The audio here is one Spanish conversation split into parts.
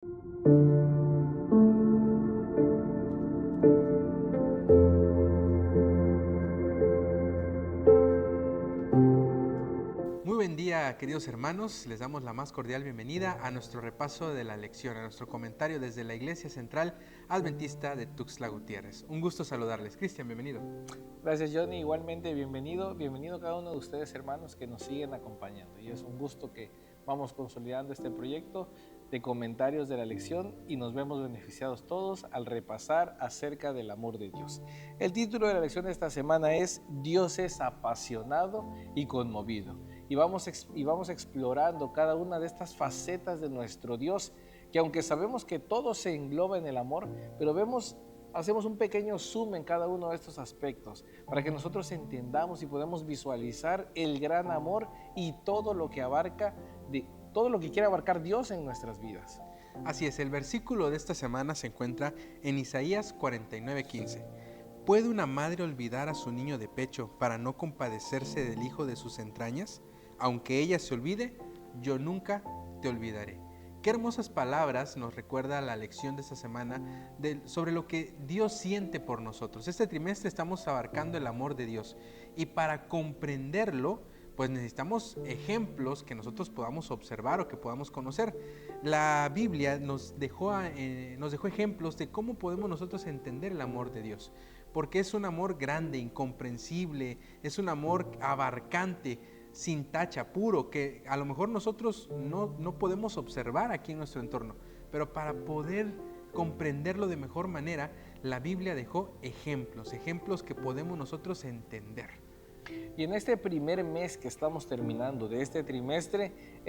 Muy buen día, queridos hermanos. Les damos la más cordial bienvenida a nuestro repaso de la lección, a nuestro comentario desde la Iglesia Central Adventista de Tuxtla Gutiérrez. Un gusto saludarles. Cristian, bienvenido. Gracias, Johnny. Igualmente, bienvenido cada uno de ustedes, hermanos, que nos siguen acompañando. Y es un gusto que vamos consolidando este proyecto de comentarios de la lección y nos vemos beneficiados todos al repasar acerca del amor de Dios. El título de la lección de esta semana es Dios es apasionado y conmovido. Y vamos explorando cada una de estas facetas de nuestro Dios, que aunque sabemos que todo se engloba en el amor, pero hacemos un pequeño zoom en cada uno de estos aspectos para que nosotros entendamos y podamos visualizar el gran amor y todo lo que quiere abarcar Dios en nuestras vidas. Así es, el versículo de esta semana se encuentra en Isaías 49:15. ¿Puede una madre olvidar a su niño de pecho para no compadecerse del hijo de sus entrañas? Aunque ella se olvide, yo nunca te olvidaré. Qué hermosas palabras nos recuerda la lección de esta semana sobre lo que Dios siente por nosotros. Este trimestre estamos abarcando el amor de Dios y para comprenderlo, pues necesitamos ejemplos que nosotros podamos observar o que podamos conocer. La Biblia nos dejó ejemplos de cómo podemos nosotros entender el amor de Dios, porque es un amor grande, incomprensible, es un amor abarcante, sin tacha, puro, que a lo mejor nosotros no podemos observar aquí en nuestro entorno, pero para poder comprenderlo de mejor manera, la Biblia dejó ejemplos que podemos nosotros entender. Y en este primer mes que estamos terminando de este trimestre,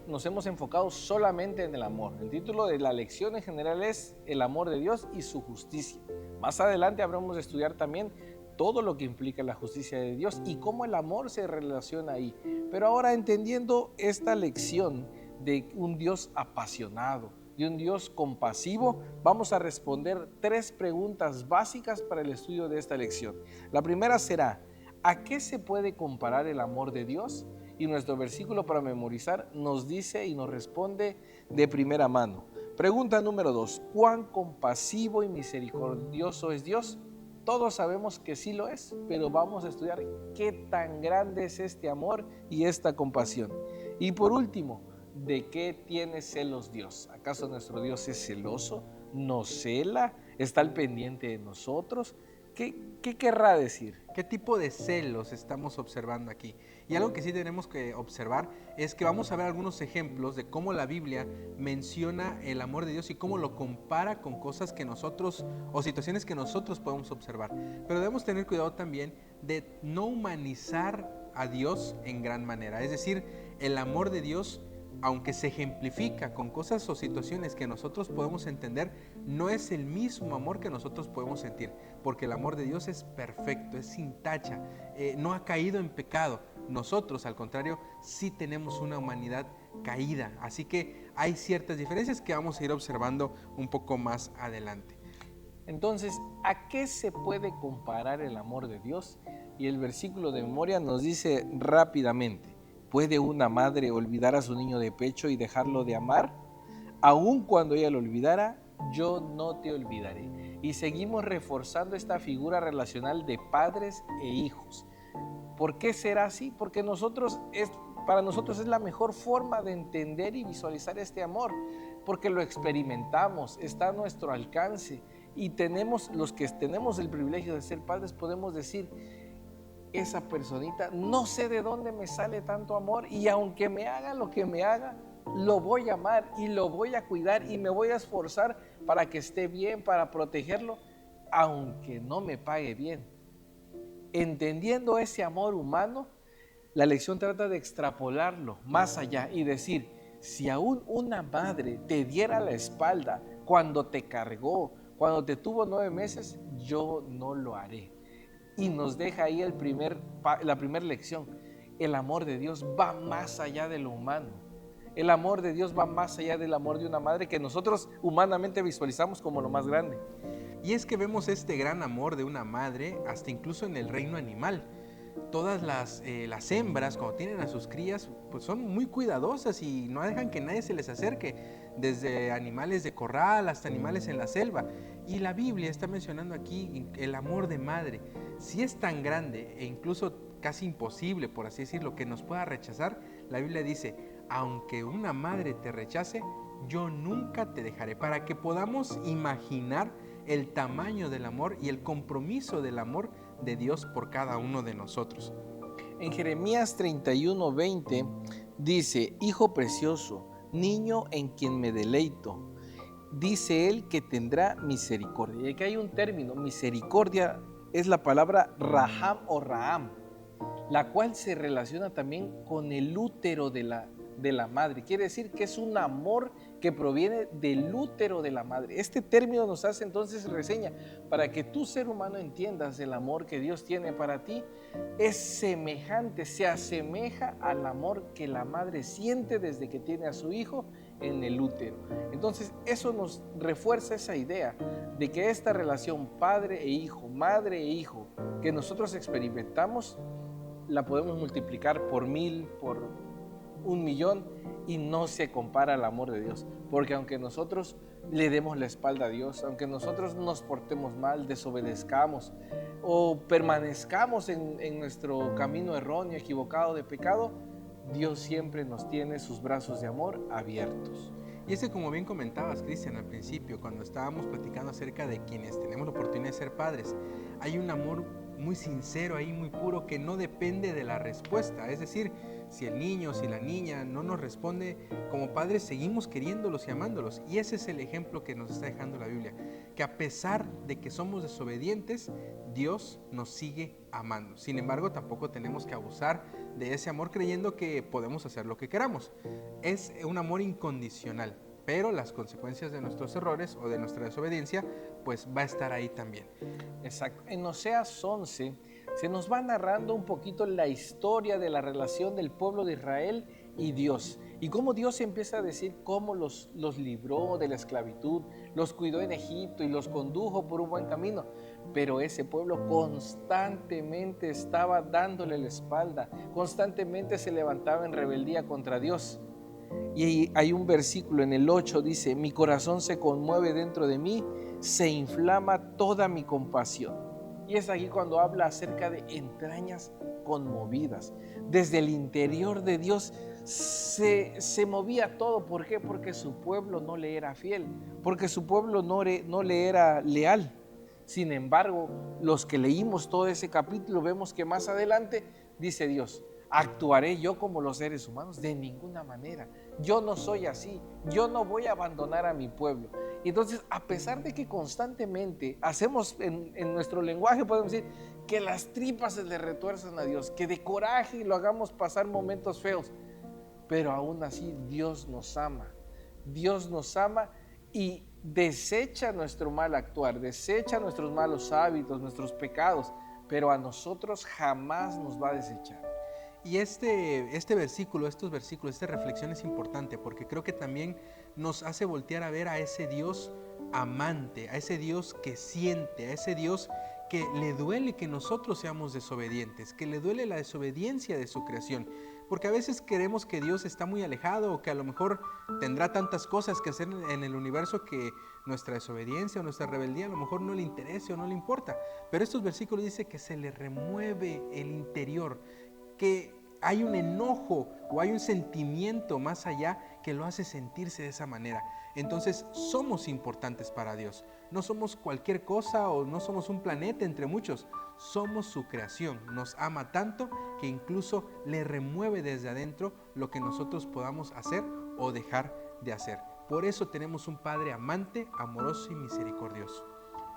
nos hemos enfocado solamente en el amor. El título de la lección en general es El amor de Dios y su justicia. Más adelante habremos de estudiar también todo lo que implica la justicia de Dios y cómo el amor se relaciona ahí. Pero ahora, entendiendo esta lección de un Dios apasionado, de un Dios compasivo, vamos a responder 3 preguntas básicas para el estudio de esta lección. La primera será: ¿a qué se puede comparar el amor de Dios? Y nuestro versículo para memorizar nos dice y nos responde de primera mano. Pregunta número 2: ¿cuán compasivo y misericordioso es Dios? Todos sabemos que sí lo es, pero vamos a estudiar qué tan grande es este amor y esta compasión. Y por último, ¿de qué tiene celos Dios? ¿Acaso nuestro Dios es celoso? ¿Nos cela? ¿Está al pendiente de nosotros? ¿Qué querrá decir? ¿Qué tipo de celos estamos observando aquí? Y algo que sí tenemos que observar es que vamos a ver algunos ejemplos de cómo la Biblia menciona el amor de Dios y cómo lo compara con cosas que nosotros o situaciones que nosotros podemos observar. Pero debemos tener cuidado también de no humanizar a Dios en gran manera. Es decir, el amor de Dios, aunque se ejemplifica con cosas o situaciones que nosotros podemos entender, no es el mismo amor que nosotros podemos sentir, porque el amor de Dios es perfecto, es sin tacha, no ha caído en pecado. Nosotros, al contrario, sí tenemos una humanidad caída, así que hay ciertas diferencias que vamos a ir observando un poco más adelante. Entonces, ¿a qué se puede comparar el amor de Dios? Y el versículo de memoria nos dice rápidamente: ¿puede una madre olvidar a su niño de pecho y dejarlo de amar? Aun cuando ella lo olvidara, yo no te olvidaré. Y seguimos reforzando esta figura relacional de padres e hijos. ¿Por qué será así? Porque para nosotros es la mejor forma de entender y visualizar este amor, porque lo experimentamos, está a nuestro alcance y los que tenemos el privilegio de ser padres podemos decir: esa personita, no sé de dónde me sale tanto amor, y aunque me haga lo que me haga, lo voy a amar y lo voy a cuidar y me voy a esforzar para que esté bien, para protegerlo, aunque no me pague bien. Entendiendo ese amor humano, la lección trata de extrapolarlo más allá y decir: si aún una madre te diera la espalda cuando te cargó, cuando te tuvo 9 meses, yo no lo haré. Y nos deja ahí la primera lección. El amor de Dios va más allá de lo humano. El amor de Dios va más allá del amor de una madre que nosotros humanamente visualizamos como lo más grande. Y es que vemos este gran amor de una madre hasta incluso en el reino animal. Todas las hembras, cuando tienen a sus crías, pues son muy cuidadosas y no dejan que nadie se les acerque. desde animales de corral hasta animales en la selva. Y la Biblia está mencionando aquí el amor de madre. Si es tan grande e incluso casi imposible, por así decirlo, que nos pueda rechazar, la Biblia dice, aunque una madre te rechace, yo nunca te dejaré, para que podamos imaginar el tamaño del amor y el compromiso del amor de Dios por cada uno de nosotros. En Jeremías 31:20 dice, Hijo precioso, niño en quien me deleito, dice él que tendrá misericordia. Y aquí hay un término, misericordia es la palabra raham o raham, la cual se relaciona también con el útero de la madre. Quiere decir que es un amor que proviene del útero de la madre. Este término nos hace entonces reseña para que tú, ser humano, entiendas el amor que Dios tiene para ti. Es semejante, se asemeja al amor que la madre siente desde que tiene a su hijo en el útero. Entonces eso nos refuerza esa idea de que esta relación padre e hijo, madre e hijo que nosotros experimentamos, la podemos multiplicar por 1000, por 1,000,000 y no se compara al amor de Dios. Porque aunque nosotros le demos la espalda a Dios, aunque nosotros nos portemos mal, desobedezcamos o permanezcamos en nuestro camino erróneo, equivocado de pecado, Dios siempre nos tiene sus brazos de amor abiertos. Y ese, como bien comentabas, Cristian, al principio, cuando estábamos platicando acerca de quienes tenemos la oportunidad de ser padres, hay un amor muy sincero ahí, muy puro, que no depende de la respuesta. Es decir, si el niño, si la niña no nos responde, como padres seguimos queriéndolos y amándolos. Y ese es el ejemplo que nos está dejando la Biblia, que a pesar de que somos desobedientes, Dios nos sigue amando. Sin embargo, tampoco tenemos que abusar de ese amor creyendo que podemos hacer lo que queramos. Es un amor incondicional, pero las consecuencias de nuestros errores o de nuestra desobediencia pues va a estar ahí también. Exacto. En Oseas 11 se nos va narrando un poquito la historia de la relación del pueblo de Israel y Dios. Y cómo Dios empieza a decir cómo los libró de la esclavitud, los cuidó en Egipto y los condujo por un buen camino. Pero ese pueblo constantemente estaba dándole la espalda, constantemente se levantaba en rebeldía contra Dios. Y hay un versículo en el 8, dice, mi corazón se conmueve dentro de mí, se inflama toda mi compasión. Y es aquí cuando habla acerca de entrañas conmovidas. Desde el interior de Dios se movía todo. ¿Por qué? Porque su pueblo no le era fiel, porque su pueblo no le era leal. Sin embargo, los que leímos todo ese capítulo, vemos que más adelante dice Dios, ¿actuaré yo como los seres humanos? De ninguna manera. Yo no soy así. Yo no voy a abandonar a mi pueblo. Y entonces, a pesar de que constantemente hacemos en nuestro lenguaje, podemos decir que las tripas se le retuerzan a Dios, que de coraje lo hagamos pasar momentos feos, pero aún así Dios nos ama. Dios nos ama y desecha nuestro mal actuar, desecha nuestros malos hábitos, nuestros pecados, pero a nosotros jamás nos va a desechar. Y este versículo, estos versículos, esta reflexión es importante porque creo que también nos hace voltear a ver a ese Dios amante, a ese Dios que siente, a ese Dios que le duele que nosotros seamos desobedientes, que le duele la desobediencia de su creación. Porque a veces creemos que Dios está muy alejado o que a lo mejor tendrá tantas cosas que hacer en el universo que nuestra desobediencia o nuestra rebeldía a lo mejor no le interese o no le importa. Pero estos versículos dicen que se le remueve el interior, que hay un enojo o hay un sentimiento más allá que lo hace sentirse de esa manera. Entonces somos importantes para Dios. No somos cualquier cosa o no somos un planeta entre muchos. Somos su creación. Nos ama tanto que incluso le remueve desde adentro lo que nosotros podamos hacer o dejar de hacer. Por eso tenemos un Padre amante, amoroso y misericordioso.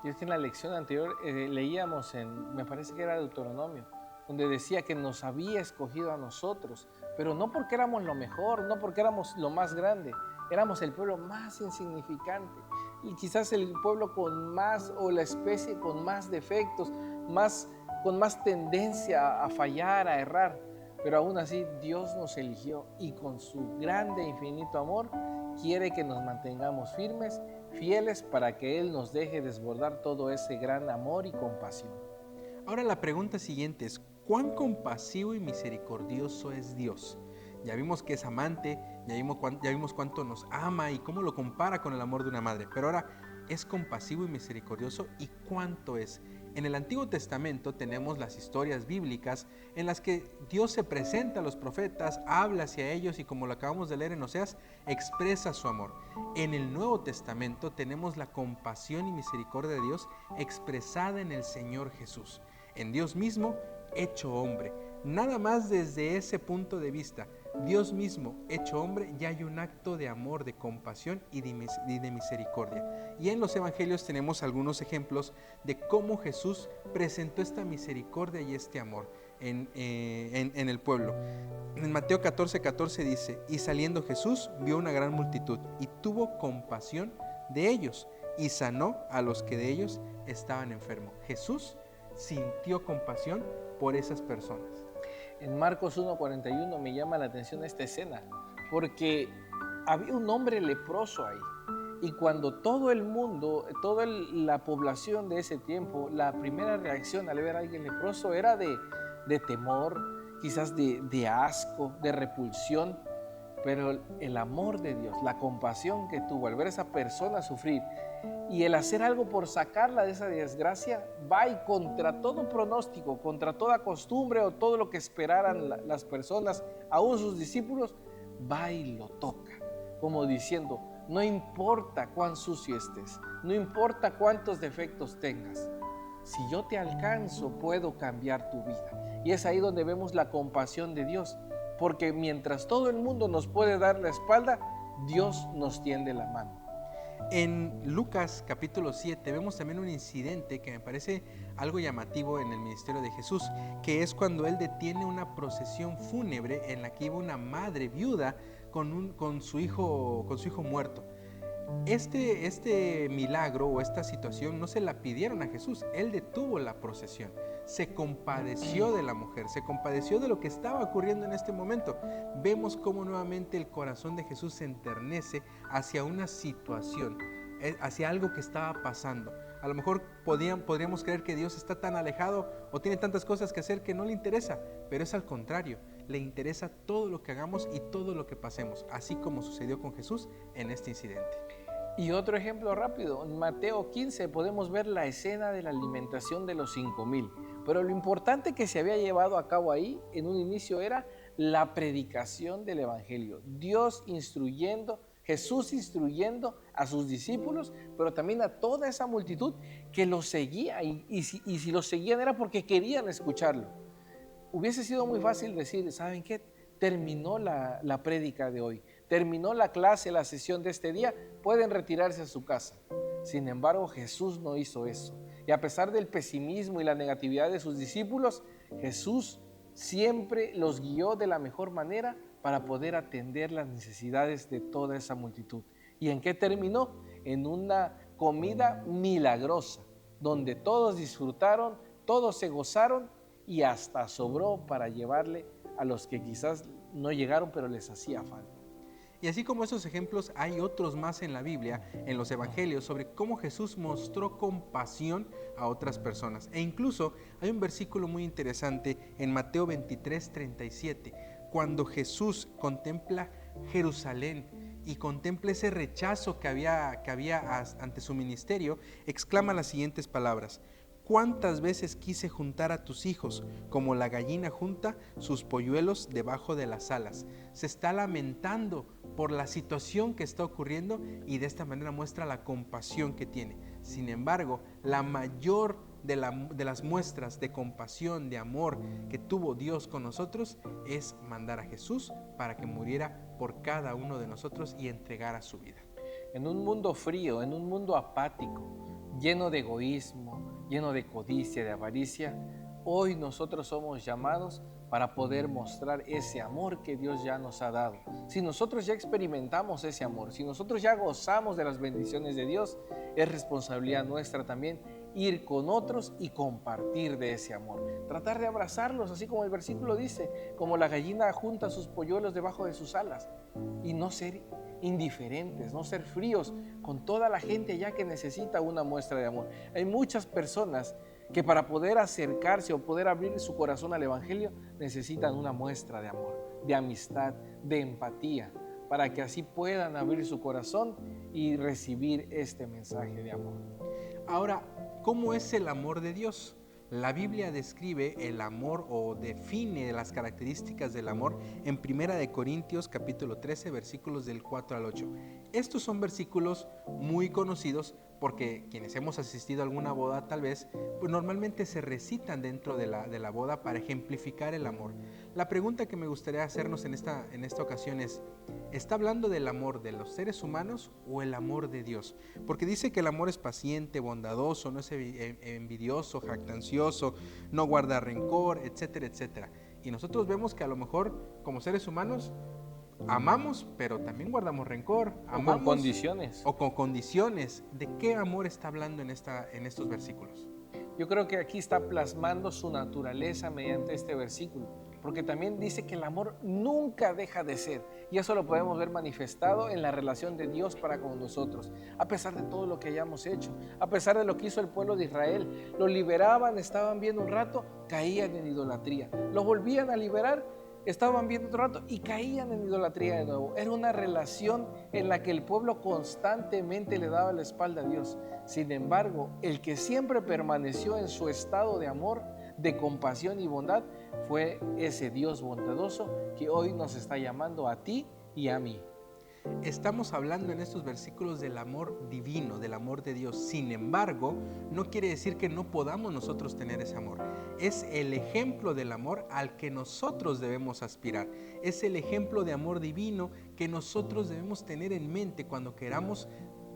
Y es que en la lección anterior leíamos me parece que era Deuteronomio, donde decía que nos había escogido a nosotros, pero no porque éramos lo mejor, no porque éramos lo más grande, éramos el pueblo más insignificante y quizás el pueblo con más, o la especie con más defectos, con más tendencia a fallar, a errar, pero aún así Dios nos eligió y con su grande e infinito amor quiere que nos mantengamos firmes, fieles, para que Él nos deje desbordar todo ese gran amor y compasión. Ahora la pregunta siguiente es, ¿cuán compasivo y misericordioso es Dios? Ya vimos que es amante, Ya vimos cuánto nos ama y cómo lo compara con el amor de una madre. Pero ahora, ¿es compasivo y misericordioso? ¿Y cuánto es? En el Antiguo Testamento tenemos las historias bíblicas en las que Dios se presenta a los profetas, habla hacia ellos y, como lo acabamos de leer en Oseas, expresa su amor. En el Nuevo Testamento tenemos la compasión y misericordia de Dios expresada en el Señor Jesús, en Dios mismo hecho hombre. Nada más desde ese punto de vista, Dios mismo hecho hombre, ya hay un acto de amor, de compasión y de misericordia. Y en los evangelios tenemos algunos ejemplos de cómo Jesús presentó esta misericordia y este amor en el pueblo. En Mateo 14:14 dice: y saliendo Jesús vio una gran multitud y tuvo compasión de ellos y sanó a los que de ellos estaban enfermos. Jesús sintió compasión por esas personas. En Marcos 1:41 me llama la atención esta escena, porque había un hombre leproso ahí. Y cuando todo el mundo, toda la población de ese tiempo, la primera reacción al ver a alguien leproso era de temor, quizás de asco, de repulsión. Pero el amor de Dios, la compasión que tuvo al ver a esa persona sufrir y el hacer algo por sacarla de esa desgracia, va y contra todo pronóstico, contra toda costumbre o todo lo que esperaran las personas, aún sus discípulos, va y lo toca, como diciendo: no importa cuán sucio estés, no importa cuántos defectos tengas, si yo te alcanzo puedo cambiar tu vida. Y es ahí donde vemos la compasión de Dios, porque mientras todo el mundo nos puede dar la espalda, Dios nos tiende la mano. En Lucas capítulo 7 vemos también un incidente que me parece algo llamativo en el ministerio de Jesús, que es cuando él detiene una procesión fúnebre en la que iba una madre viuda con su hijo muerto. Este milagro o esta situación no se la pidieron a Jesús, él detuvo la procesión, se compadeció de la mujer, se compadeció de lo que estaba ocurriendo en este momento. Vemos cómo nuevamente el corazón de Jesús se enternece hacia una situación, hacia algo que estaba pasando. A lo mejor podríamos creer que Dios está tan alejado o tiene tantas cosas que hacer que no le interesa, pero es al contrario, le interesa todo lo que hagamos y todo lo que pasemos, así como sucedió con Jesús en este incidente. Y otro ejemplo rápido, en Mateo 15 podemos ver la escena de la alimentación de los 5,000. Pero lo importante que se había llevado a cabo ahí en un inicio era la predicación del Evangelio. Dios instruyendo, Jesús instruyendo a sus discípulos, pero también a toda esa multitud que lo seguía. Y si lo seguían era porque querían escucharlo. Hubiese sido muy fácil decir: ¿saben qué? Terminó la prédica de hoy, terminó la clase, la sesión de este día, pueden retirarse a su casa. Sin embargo, Jesús no hizo eso. Y a pesar del pesimismo y la negatividad de sus discípulos, Jesús siempre los guió de la mejor manera para poder atender las necesidades de toda esa multitud. ¿Y en qué terminó? En una comida milagrosa, donde todos disfrutaron, todos se gozaron y hasta sobró para llevarle a los que quizás no llegaron, pero les hacía falta. Y así como esos ejemplos, hay otros más en la Biblia, en los evangelios, sobre cómo Jesús mostró compasión a otras personas. E incluso hay un versículo muy interesante en Mateo 23:37, cuando Jesús contempla Jerusalén y contempla ese rechazo que había ante su ministerio, exclama las siguientes palabras: ¿cuántas veces quise juntar a tus hijos, como la gallina junta sus polluelos debajo de las alas? Se está lamentando por la situación que está ocurriendo y de esta manera muestra la compasión que tiene. Sin embargo, la mayor de las muestras de compasión, de amor que tuvo Dios con nosotros es mandar a Jesús para que muriera por cada uno de nosotros y entregara su vida. En un mundo frío, en un mundo apático, lleno de egoísmo, lleno de codicia, de avaricia, hoy nosotros somos llamados para poder mostrar ese amor que Dios ya nos ha dado. Si nosotros ya experimentamos ese amor, si nosotros ya gozamos de las bendiciones de Dios, es responsabilidad nuestra también ir con otros y compartir de ese amor. Tratar de abrazarlos, así como el versículo dice, como la gallina junta sus polluelos debajo de sus alas, y no ser indiferentes, no ser fríos con toda la gente ya que necesita una muestra de amor. Hay muchas personas que para poder acercarse o poder abrir su corazón al Evangelio necesitan una muestra de amor, de amistad, de empatía, para que así puedan abrir su corazón y recibir este mensaje de amor. Ahora, ¿cómo es el amor de Dios? La Biblia describe el amor o define las características del amor en 1 Corintios capítulo 13 versículos del 4 al 8. Estos son versículos muy conocidos porque quienes hemos asistido a alguna boda tal vez, pues normalmente se recitan dentro de la boda para ejemplificar el amor. La pregunta que me gustaría hacernos en esta ocasión es, ¿está hablando del amor de los seres humanos o el amor de Dios? Porque dice que el amor es paciente, bondadoso, no es envidioso, jactancioso, no guarda rencor, etcétera, etcétera. Y nosotros vemos que a lo mejor como seres humanos amamos, pero también guardamos rencor. Amamos, con condiciones. O con condiciones. ¿De qué amor está hablando en estos versículos? Yo creo que aquí está plasmando su naturaleza mediante este versículo, porque también dice que el amor nunca deja de ser, y eso lo podemos ver manifestado en la relación de Dios para con nosotros, a pesar de todo lo que hayamos hecho, a pesar de lo que hizo el pueblo de Israel. Lo liberaban, estaban viendo un rato, caían en idolatría, lo volvían a liberar, estaban viendo otro rato y caían en idolatría de nuevo. Era una relación en la que el pueblo constantemente le daba la espalda a Dios. Sin embargo, el que siempre permaneció en su estado de amor, de compasión y bondad, fue ese Dios bondadoso que hoy nos está llamando a ti y a mí. Estamos hablando en estos versículos del amor divino, del amor de Dios. Sin embargo, no quiere decir que no podamos nosotros tener ese amor. Es el ejemplo del amor al que nosotros debemos aspirar. Es el ejemplo de amor divino que nosotros debemos tener en mente cuando queramos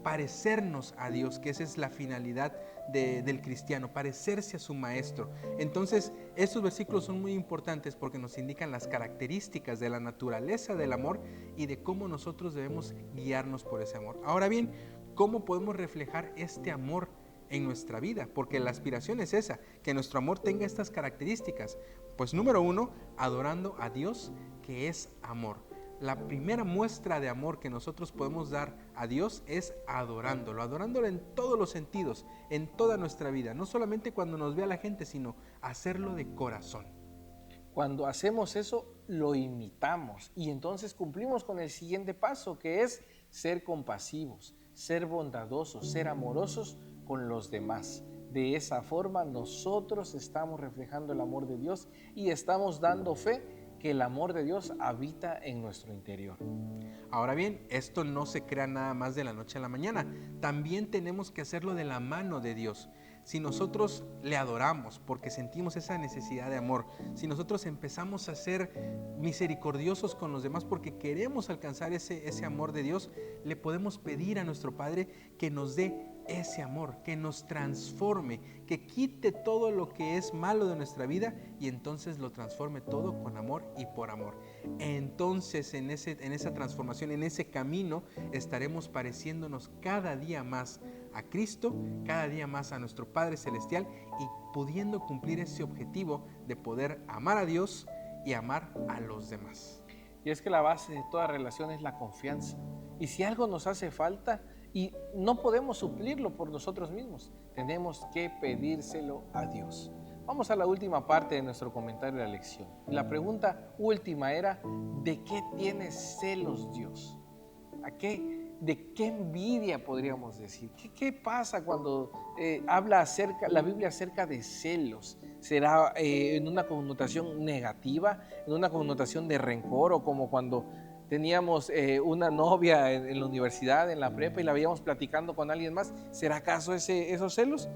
parecernos a Dios, que esa es la finalidad del cristiano, parecerse a su maestro. Entonces, estos versículos son muy importantes porque nos indican las características de la naturaleza del amor y de cómo nosotros debemos guiarnos por ese amor. Ahora bien, ¿cómo podemos reflejar este amor en nuestra vida? Porque la aspiración es esa, que nuestro amor tenga estas características. Pues número 1, adorando a Dios, que es amor. La primera muestra de amor que nosotros podemos dar a Dios es adorándolo en todos los sentidos, en toda nuestra vida, no solamente cuando nos ve a la gente, sino hacerlo de corazón. Cuando hacemos eso, lo imitamos y entonces cumplimos con el siguiente paso, que es ser compasivos, ser bondadosos, ser amorosos con los demás. De esa forma nosotros estamos reflejando el amor de Dios y estamos dando fe que el amor de Dios habita en nuestro interior. Ahora bien, esto no se crea nada más de la noche a la mañana. También tenemos que hacerlo de la mano de Dios. Si nosotros le adoramos porque sentimos esa necesidad de amor, si nosotros empezamos a ser misericordiosos con los demás porque queremos alcanzar ese amor de Dios, le podemos pedir a nuestro Padre que nos dé ese amor, que nos transforme, que quite todo lo que es malo de nuestra vida y entonces lo transforme todo con amor y por amor. Entonces en esa transformación, en ese camino, estaremos pareciéndonos cada día más a Cristo, cada día más a nuestro Padre Celestial y pudiendo cumplir ese objetivo de poder amar a Dios y amar a los demás. Y es que la base de toda relación es la confianza. Y si algo nos hace falta y no podemos suplirlo por nosotros mismos, tenemos que pedírselo a Dios. Vamos a la última parte de nuestro comentario de la lección. La pregunta última era, ¿de qué tiene celos Dios? ¿De qué envidia podríamos decir? ¿Qué pasa cuando habla la Biblia acerca de celos? ¿Será en una connotación negativa, en una connotación de rencor, o como cuando teníamos una novia en la universidad, en la prepa, y la veíamos platicando con alguien más? ¿Será acaso esos celos?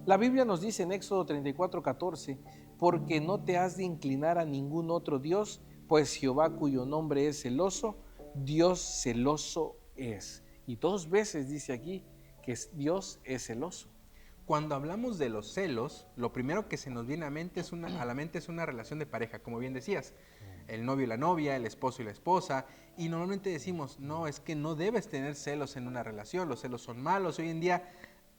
La Biblia nos dice en Éxodo 34:14, porque no te has de inclinar a ningún otro Dios, pues Jehová, cuyo nombre es celoso, Dios celoso es. Y 2 veces dice aquí que Dios es celoso. Cuando hablamos de los celos, lo primero que se nos viene a la mente es una relación de pareja, como bien decías. El novio y la novia, el esposo y la esposa, y normalmente decimos, no, es que no debes tener celos en una relación, los celos son malos. Hoy en día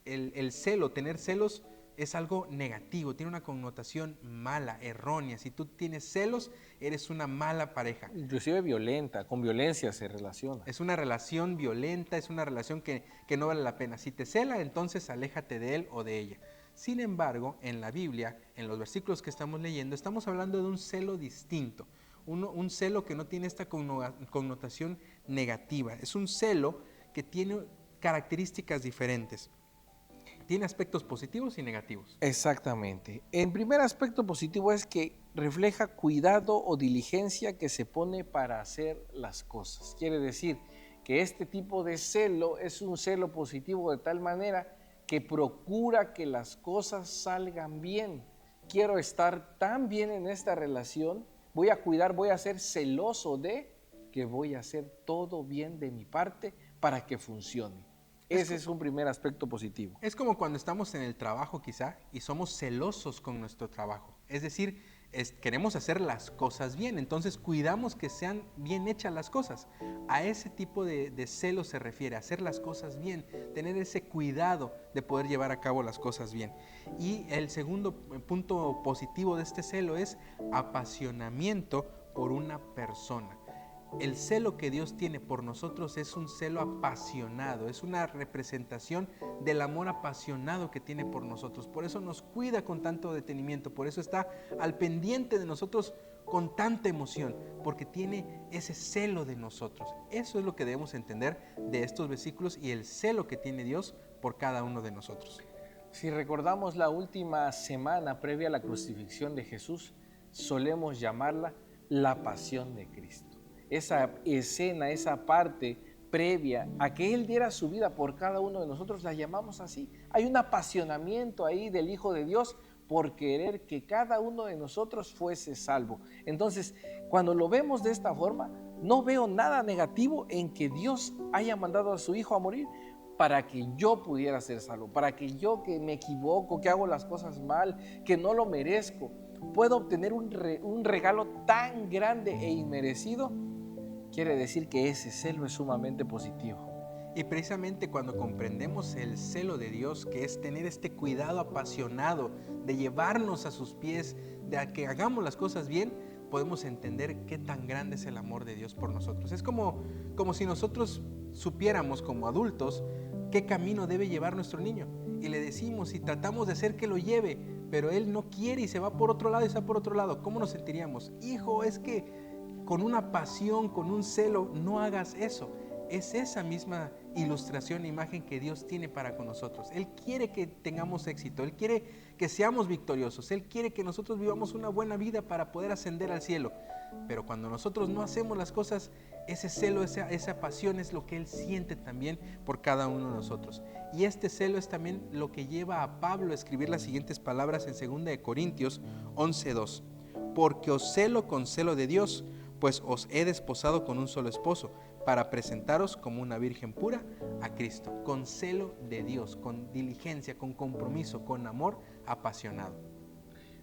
el celo, tener celos es algo negativo, tiene una connotación mala, errónea. Si tú tienes celos, eres una mala pareja. Inclusive violenta, con violencia se relaciona. Es una relación violenta, es una relación que no vale la pena. Si te cela, entonces aléjate de él o de ella. Sin embargo, en la Biblia, en los versículos que estamos leyendo, estamos hablando de un celo distinto. un celo que no tiene esta connotación negativa. Es un celo que tiene características diferentes. Tiene aspectos positivos y negativos. Exactamente. El primer aspecto positivo es que refleja cuidado o diligencia que se pone para hacer las cosas. Quiere decir que este tipo de celo es un celo positivo de tal manera que procura que las cosas salgan bien. Quiero estar tan bien en esta relación, voy a cuidar, voy a ser celoso de que voy a hacer todo bien de mi parte para que funcione. Ese es un primer aspecto positivo. Es como cuando estamos en el trabajo quizá y somos celosos con nuestro trabajo. Es decir, queremos hacer las cosas bien, entonces cuidamos que sean bien hechas las cosas. A ese tipo de celo se refiere, hacer las cosas bien, tener ese cuidado de poder llevar a cabo las cosas bien. Y el segundo punto positivo de este celo es apasionamiento por una persona. El celo que Dios tiene por nosotros es un celo apasionado, es una representación del amor apasionado que tiene por nosotros. Por eso nos cuida con tanto detenimiento, por eso está al pendiente de nosotros con tanta emoción, porque tiene ese celo de nosotros. Eso es lo que debemos entender de estos versículos y el celo que tiene Dios por cada uno de nosotros. Si recordamos la última semana previa a la crucifixión de Jesús, solemos llamarla la pasión de Cristo. Esa escena, esa parte previa a que Él diera su vida por cada uno de nosotros, la llamamos así. Hay un apasionamiento ahí del Hijo de Dios por querer que cada uno de nosotros fuese salvo. Entonces, cuando lo vemos de esta forma, no veo nada negativo en que Dios haya mandado a su Hijo a morir para que yo pudiera ser salvo, para que yo, que me equivoco, que hago las cosas mal, que no lo merezco, pueda obtener un regalo tan grande e inmerecido. Quiere decir que ese celo es sumamente positivo. Y precisamente cuando comprendemos el celo de Dios, que es tener este cuidado apasionado de llevarnos a sus pies, de que hagamos las cosas bien, podemos entender qué tan grande es el amor de Dios por nosotros. Es como si nosotros supiéramos como adultos qué camino debe llevar nuestro niño. Y le decimos y tratamos de hacer que lo lleve, pero él no quiere y se va por otro lado y se va por otro lado. ¿Cómo nos sentiríamos? Hijo, es que con una pasión, con un celo, no hagas eso. Es esa misma ilustración, imagen que Dios tiene para con nosotros. Él quiere que tengamos éxito, Él quiere que seamos victoriosos, Él quiere que nosotros vivamos una buena vida para poder ascender al cielo. Pero cuando nosotros no hacemos las cosas, ese celo, esa pasión es lo que Él siente también por cada uno de nosotros. Y este celo es también lo que lleva a Pablo a escribir las siguientes palabras en 2 Corintios 11:2. Porque os celo con celo de Dios, pues os he desposado con un solo esposo, para presentaros como una virgen pura a Cristo, con celo de Dios, con diligencia, con compromiso, con amor apasionado.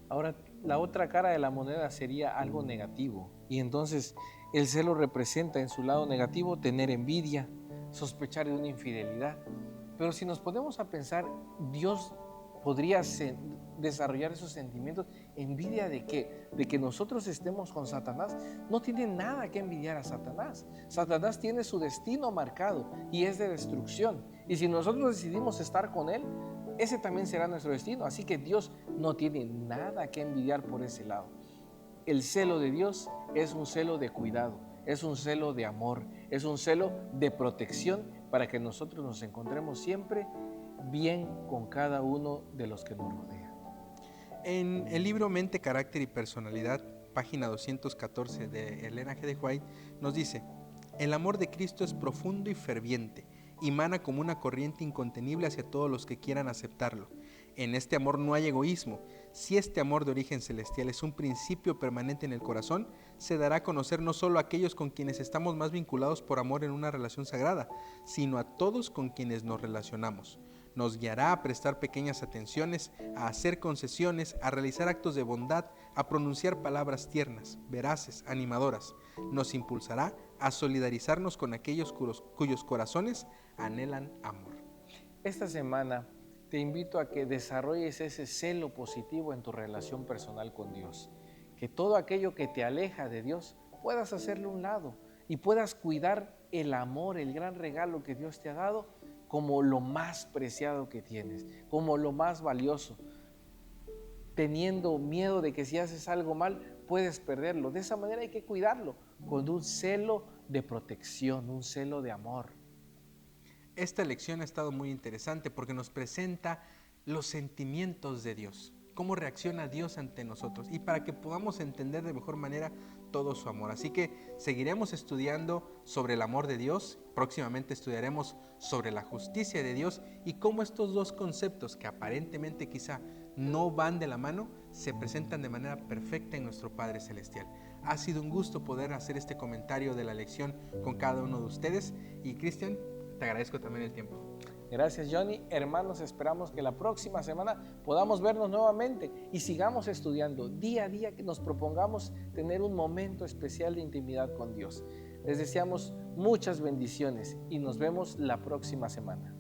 Ahora, la otra cara de la moneda sería algo negativo, y entonces el celo representa en su lado negativo tener envidia, sospechar de una infidelidad. Pero si nos ponemos a pensar, Dios podría desarrollar esos sentimientos. ¿Envidia de qué? De que nosotros estemos con Satanás. No tiene nada que envidiar a Satanás. Satanás tiene su destino marcado y es de destrucción. Y si nosotros decidimos estar con él, ese también será nuestro destino. Así que Dios no tiene nada que envidiar por ese lado. El celo de Dios es un celo de cuidado, es un celo de amor, es un celo de protección para que nosotros nos encontremos siempre bien con cada uno de los que nos rodean. En el libro Mente, Carácter y Personalidad, página 214 de Elena G. de White, nos dice: el amor de Cristo es profundo y ferviente, emana como una corriente incontenible hacia todos los que quieran aceptarlo. En este amor no hay egoísmo. Si este amor de origen celestial es un principio permanente en el corazón, se dará a conocer no solo a aquellos con quienes estamos más vinculados por amor en una relación sagrada, sino a todos con quienes nos relacionamos. Nos guiará a prestar pequeñas atenciones, a hacer concesiones, a realizar actos de bondad, a pronunciar palabras tiernas, veraces, animadoras. Nos impulsará a solidarizarnos con aquellos cuyos corazones anhelan amor. Esta semana te invito a que desarrolles ese celo positivo en tu relación personal con Dios. Que todo aquello que te aleja de Dios puedas hacerlo a un lado y puedas cuidar el amor, el gran regalo que Dios te ha dado, como lo más preciado que tienes, como lo más valioso. teniendo miedo de que si haces algo mal puedes perderlo. De esa manera hay que cuidarlo con un celo de protección, un celo de amor. Esta lección ha estado muy interesante porque nos presenta los sentimientos de Dios, cómo reacciona Dios ante nosotros y para que podamos entender de mejor manera todo su amor. Así que seguiremos estudiando sobre el amor de Dios, próximamente estudiaremos sobre la justicia de Dios y cómo estos dos conceptos que aparentemente quizá no van de la mano, se presentan de manera perfecta en nuestro Padre Celestial. Ha sido un gusto poder hacer este comentario de la lección con cada uno de ustedes y Cristian, te agradezco también el tiempo. Gracias, Johnny. Hermanos, esperamos que la próxima semana podamos vernos nuevamente y sigamos estudiando día a día, que nos propongamos tener un momento especial de intimidad con Dios. Les deseamos muchas bendiciones y nos vemos la próxima semana.